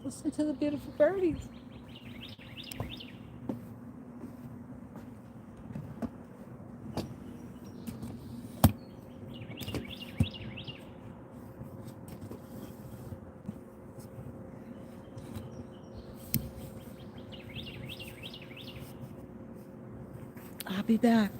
Listen to the beautiful birdies. I'll be back.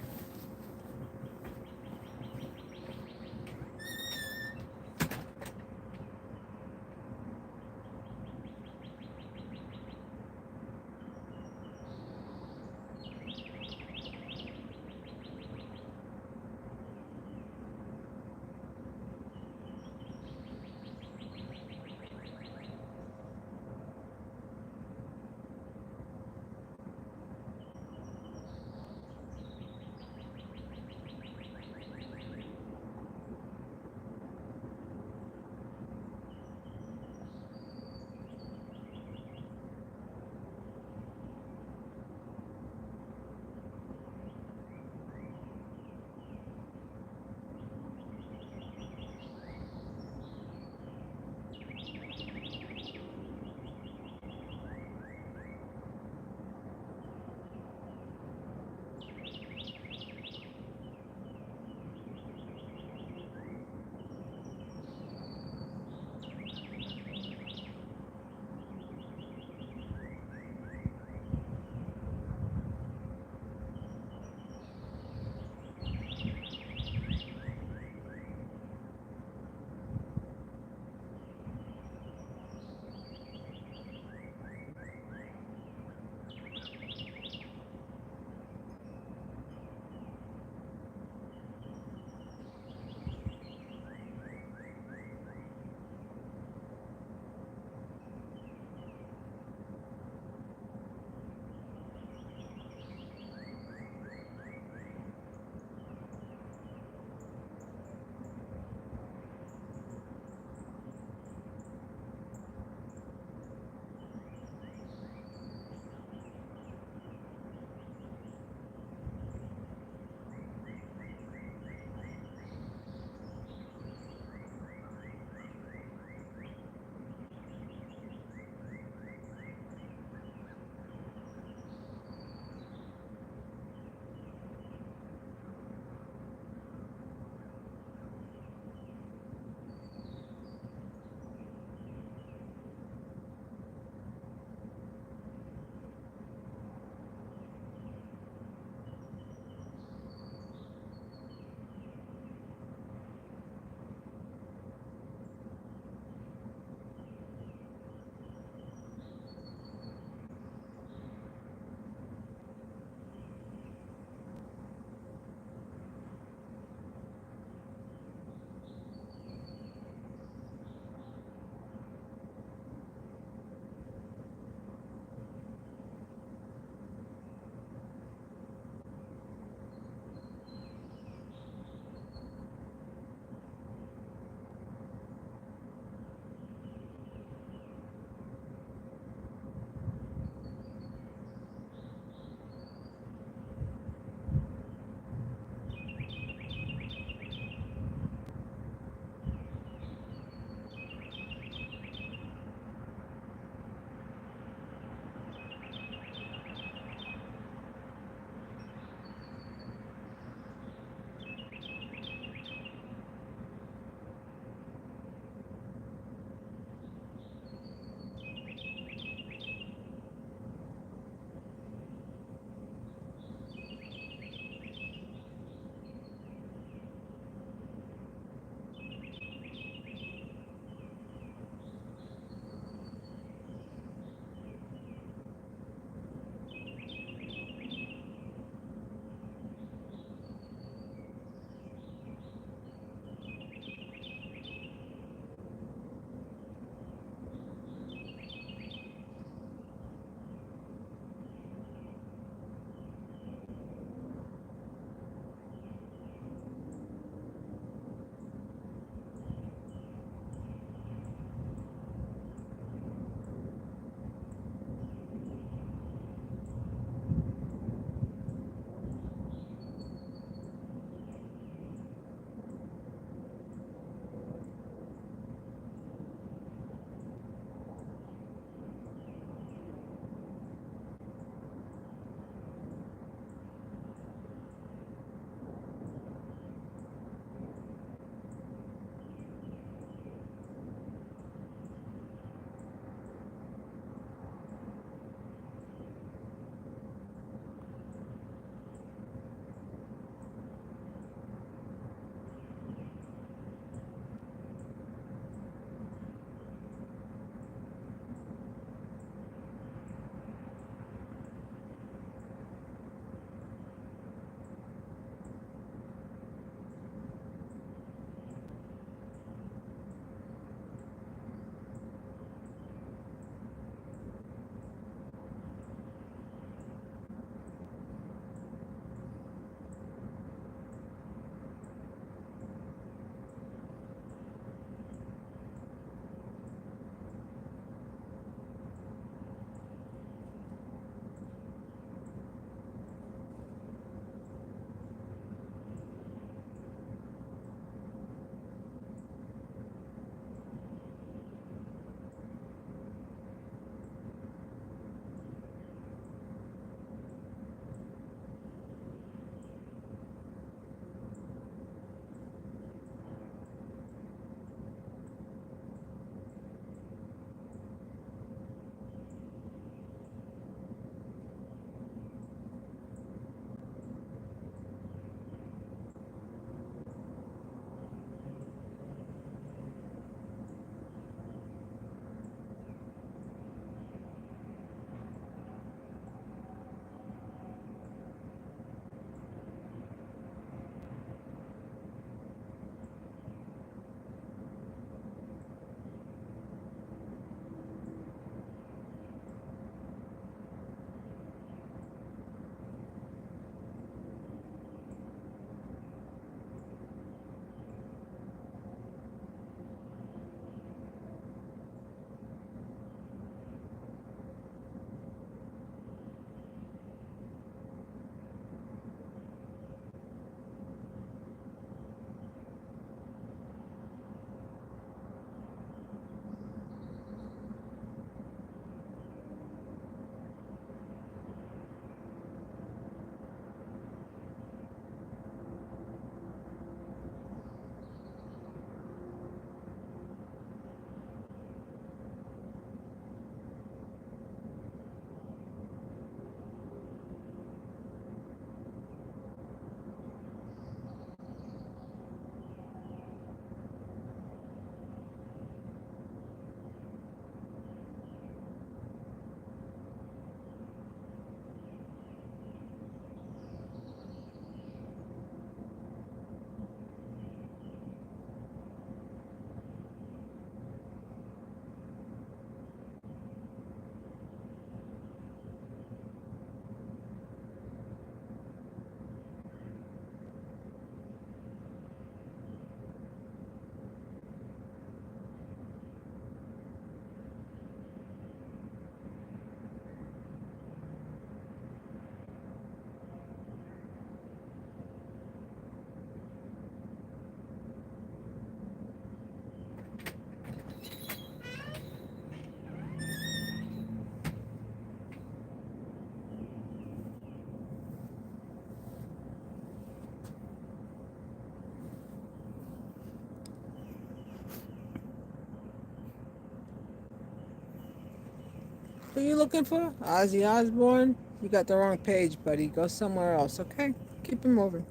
Who you looking for? Ozzy Osbourne? You got the wrong page, buddy. Go somewhere else, okay? Keep it moving.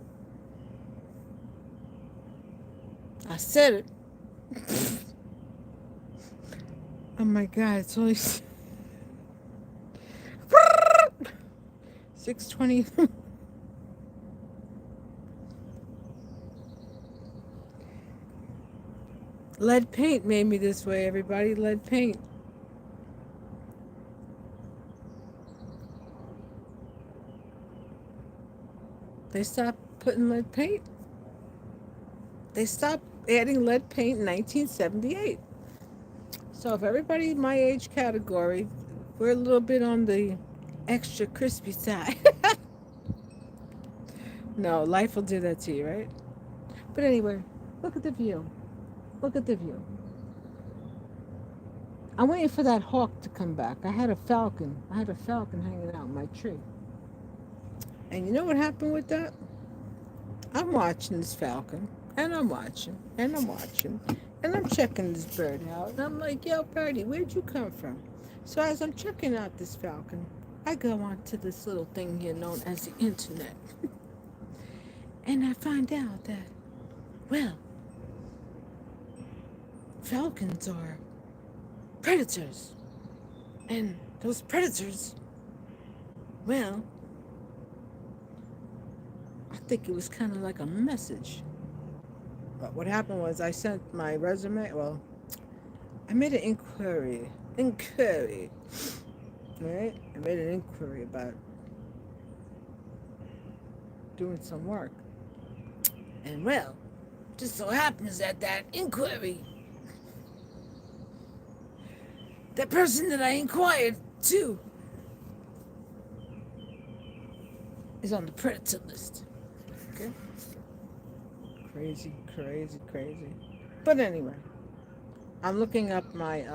I said it. Oh my God, it's only 6:20. Lead paint made me this way, everybody. Lead paint. They stopped putting lead paint. They stopped adding lead paint in 1978. So if everybody in my age category, we're a little bit on the extra crispy side. No, life will do that to you, right? But anyway, look at the view. Look at the view. I'm waiting for that hawk to come back. I had a falcon. I had a falcon hanging out in my tree. And you know what happened with that? I'm watching this falcon, and I'm watching, and I'm watching, and I'm checking this bird out. And I'm like, yo, birdie, where'd you come from? So as I'm checking out this falcon, I go onto this little thing here known as the internet. And I find out that, well, falcons are predators. And those predators, well, I think it was kind of like a message. But what happened was I sent my resume. Well, I made an inquiry. Inquiry. Right? I made an inquiry about doing some work. And well, just so happens that that inquiry, that person that I inquired to, is on the predator list. Okay? Crazy, crazy, crazy. But anyway, I'm looking up my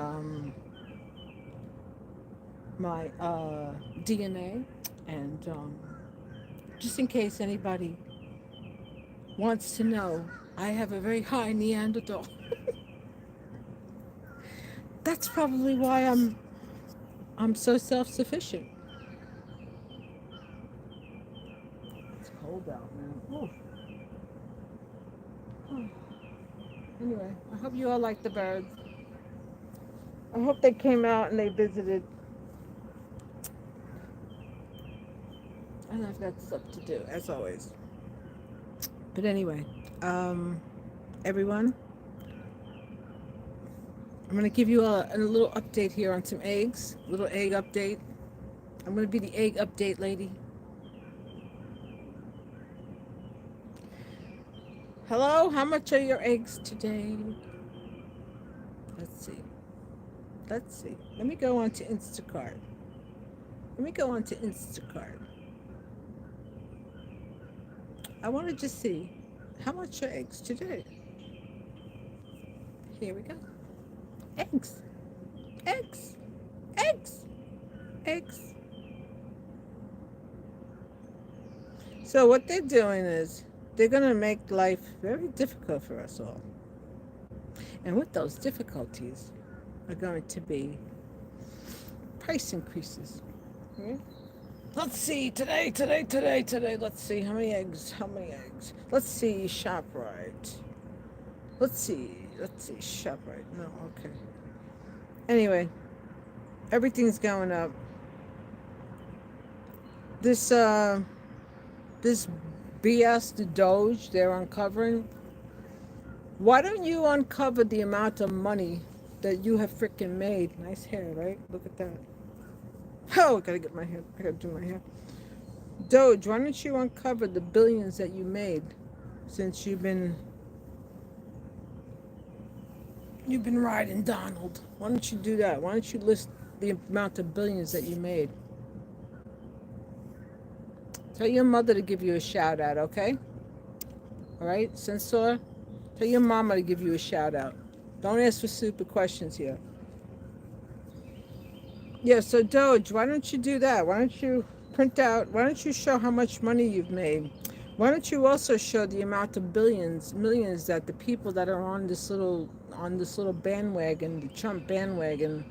DNA, and just in case anybody wants to know, I have a very high Neanderthal. That's probably why I'm so self-sufficient. It's cold out, man. Oof. Anyway, I hope you all like the birds. I hope they came out and they visited. And I've got stuff to do, as always. But anyway, um, everyone, I'm going to give you a little update here on some eggs. Little egg update. I'm going to be the egg update lady. Hello, how much are your eggs today? Let's see. Let's see. Let me go on to Instacart. Let me go on to Instacart. I want to just see how much are eggs today. Here we go. Eggs. Eggs. Eggs. Eggs. So what they're doing is they're going to make life very difficult for us all. And with those difficulties are going to be price increases. Okay? Let's see, today. Let's see, how many eggs? How many eggs? Let's see, ShopRite. Let's see, ShopRite. No, okay. Anyway, everything's going up. This, this BS, the Doge, they're uncovering. Why don't you uncover the amount of money that you have freaking made? Nice hair, right? Look at that. Oh, I gotta get my hair. I gotta do my hair. Doge, why don't you uncover the billions that you made since you've been riding Donald? Why don't you do that? Why don't you list the amount of billions that you made? Tell your mother to give you a shout out, okay? All right, Censor. Tell your mama to give you a shout out. Don't ask for stupid questions here. Yeah, so Doge, why don't you do that? Why don't you print out? Why don't you show how much money you've made? Why don't you also show the amount of billions, millions that the people that are on this little bandwagon, the Trump bandwagon,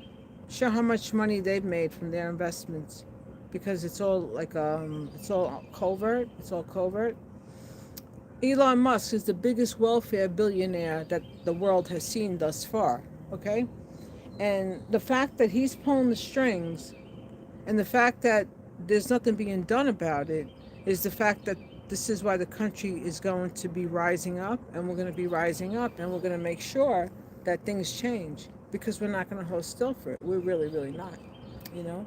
Show how much money they've made from their investments, because it's all like it's all covert. It's all covert. Elon Musk is the biggest welfare billionaire that the world has seen thus far. Okay, and the fact that he's pulling the strings, and the fact that there's nothing being done about it, is the fact that this is why the country is going to be rising up, and we're going to be rising up, and we're going to make sure that things change, because we're not going to hold still for it. We're really, really not, you know?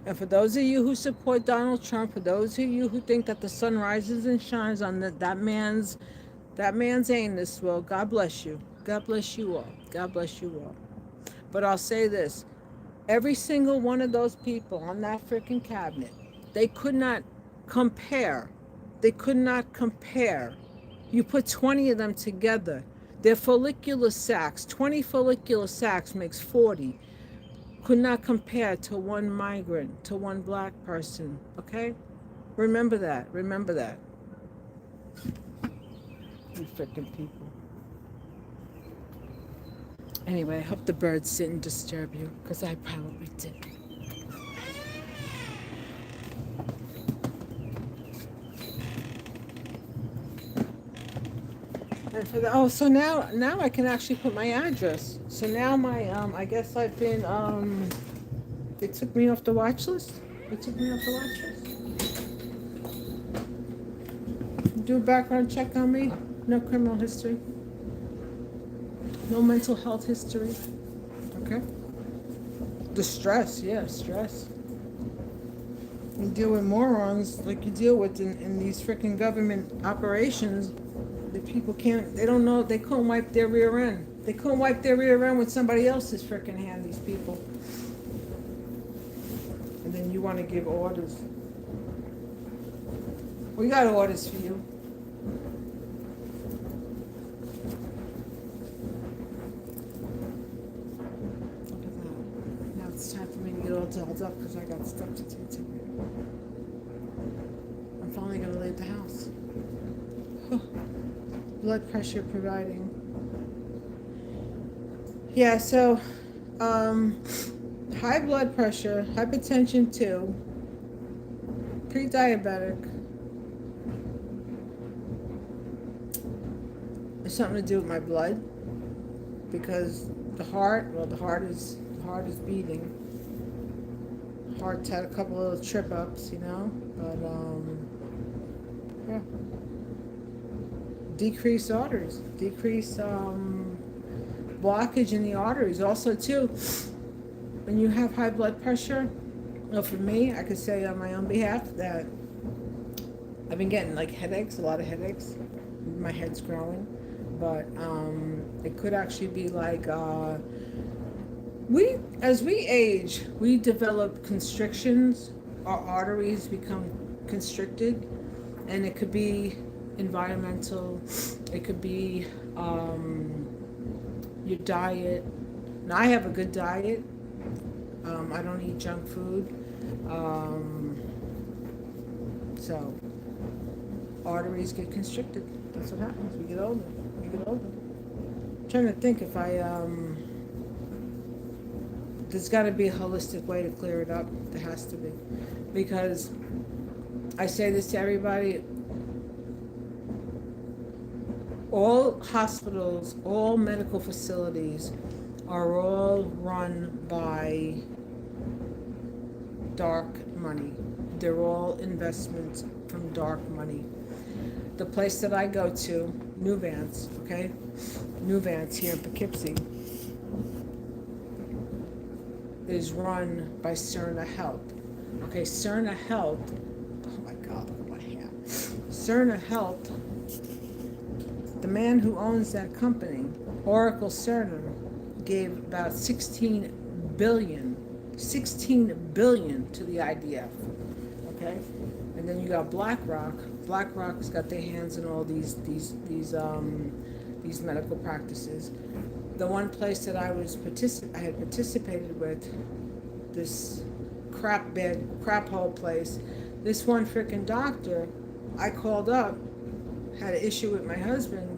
And for those of you who support Donald Trump, for those of you who think that the sun rises and shines on that man's anus, well, God bless you. God bless you all. God bless you all. But I'll say this, every single one of those people on that freaking cabinet, they could not compare. They could not compare. You put 20 of them together, their follicular sacs, 20 follicular sacs makes 40, could not compare to one migrant, to one black person, okay? Remember that. Remember that. You freaking people. Anyway, I hope the birds didn't disturb you, because I probably did. And for the, oh, so now I can actually put my address. So now my I guess I've been they took me off the watch list. They took me off the watch list. Do a background check on me. No criminal history. No mental health history. Okay. The stress, yeah, stress. You deal with morons like you deal with in these freaking government operations. The people they don't know, they couldn't wipe their rear end. They couldn't wipe their rear end with somebody else's freaking hand, these people. And then you want to give orders. We got orders for you. Look at that. Now it's time for me to get all dolled up because I got stuff to do today. I'm finally going to leave the house. Blood pressure providing. Yeah, so high blood pressure, hypertension 2, pre-diabetic. It's something to do with my blood, because the heart is beating. Heart's had a couple of trip ups, you know, but yeah. Decrease arteries, decrease blockage in the arteries. Also, too, when you have high blood pressure, well, for me, I could say on my own behalf that I've been getting like headaches, a lot of headaches. My head's growing, but it could actually be like as we age, we develop constrictions. Our arteries become constricted, and it could be environmental, it could be your diet. Now I have a good diet. I don't eat junk food, so arteries get constricted. That's what happens. We get older. I'm trying to think if there's got to be a holistic way to clear it up. There has to be, because I say this to everybody. All hospitals, all medical facilities are all run by dark money. They're all investments from dark money. The place that I go to, Nuvance, okay? Nuvance here in Poughkeepsie, is run by Cerna Health. Okay, Cerna Health, oh my God, look at my hair. Cerna Health, the man who owns that company, Oracle Cerner, gave about $16 billion to the IDF, okay? And then you got BlackRock. BlackRock's got their hands in all these medical practices. The one place that I had participated with, this crap hole place, this one freaking doctor, I called up, had an issue with my husband,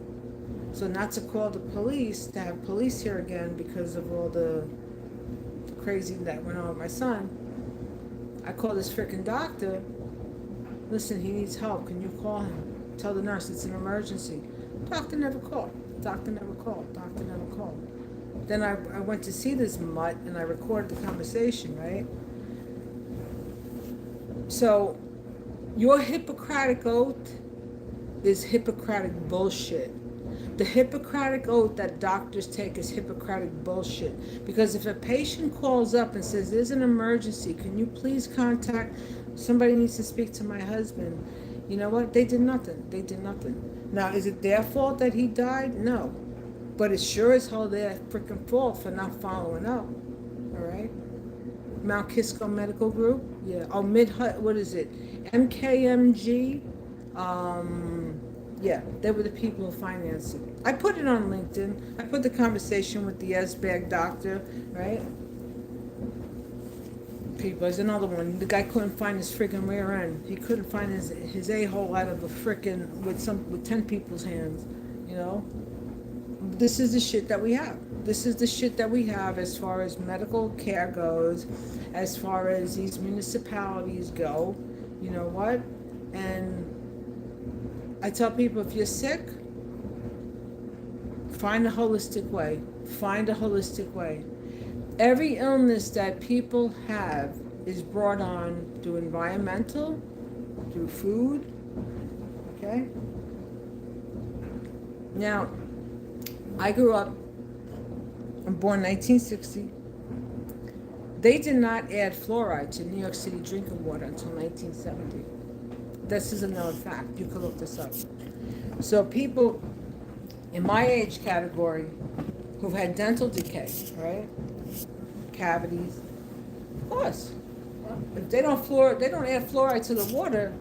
so not to call the police, to have police here again because of all the crazy that went on with my son. I called this freaking doctor. Listen, he needs help. Can you call him? Tell the nurse it's an emergency. Doctor never called. Doctor never called. Doctor never called. Then I went to see this mutt and I recorded the conversation, right? So, your Hippocratic oath is Hippocratic bullshit. The Hippocratic oath that doctors take is Hippocratic bullshit. Because if a patient calls up and says, there's an emergency, can you please contact, somebody needs to speak to my husband. You know what? They did nothing. They did nothing. Now, is it their fault that he died? No. But it's sure as hell their freaking fault for not following up. All right? Mount Kisco Medical Group? Yeah. Oh, what is it? MKMG? Yeah, they were the people who financed it. I put it on LinkedIn. I put the conversation with the S-Bag doctor, right? People, there's another one. The guy couldn't find his freaking rear end. He couldn't find his a-hole out of a freaking, with 10 people's hands, you know? This is the shit that we have. This is the shit that we have as far as medical care goes, as far as these municipalities go. You know what? And I tell people, if you're sick, find a holistic way. Find a holistic way. Every illness that people have is brought on through environmental, through food, okay? Now, I grew up, I'm born 1960. They did not add fluoride to New York City drinking water until 1970. This is another fact. You can look this up. So people in my age category who've had dental decay, right? Cavities. Of course. If they don't add fluoride to the water,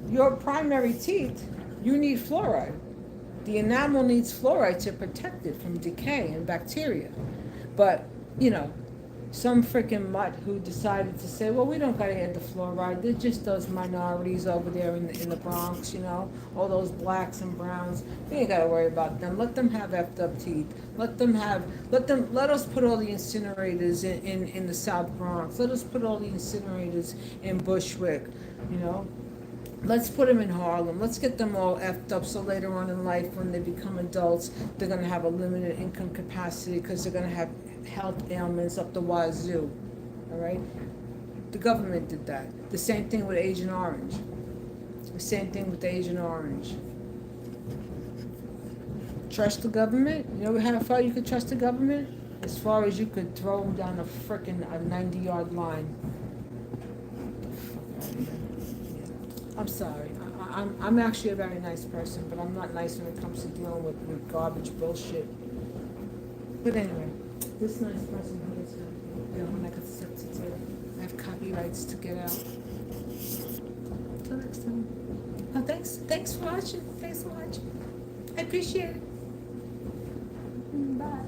your primary teeth, you need fluoride. The enamel needs fluoride to protect it from decay and bacteria. But, you know, some freaking mutt who decided to say, well, we don't gotta add the fluoride. They're just those minorities over there in the Bronx, you know, all those blacks and browns. We ain't gotta worry about them. Let them have effed up teeth. Let us put all the incinerators in the South Bronx. Let us put all the incinerators in Bushwick, you know. Let's put them in Harlem. Let's get them all effed up so later on in life when they become adults, they're going to have a limited income capacity because they're going to have health ailments up the wazoo. All right? The government did that. The same thing with Agent Orange. The same thing with Agent Orange. Trust the government? You know how far you could trust the government? As far as you could throw them down a 90-yard line. I'm sorry. I'm actually a very nice person, but I'm not nice when it comes to dealing with garbage bullshit. But anyway, this nice person here is when I could accept it too. I have copyrights to get out. Till next time. Oh, thanks for watching. I appreciate it. Bye.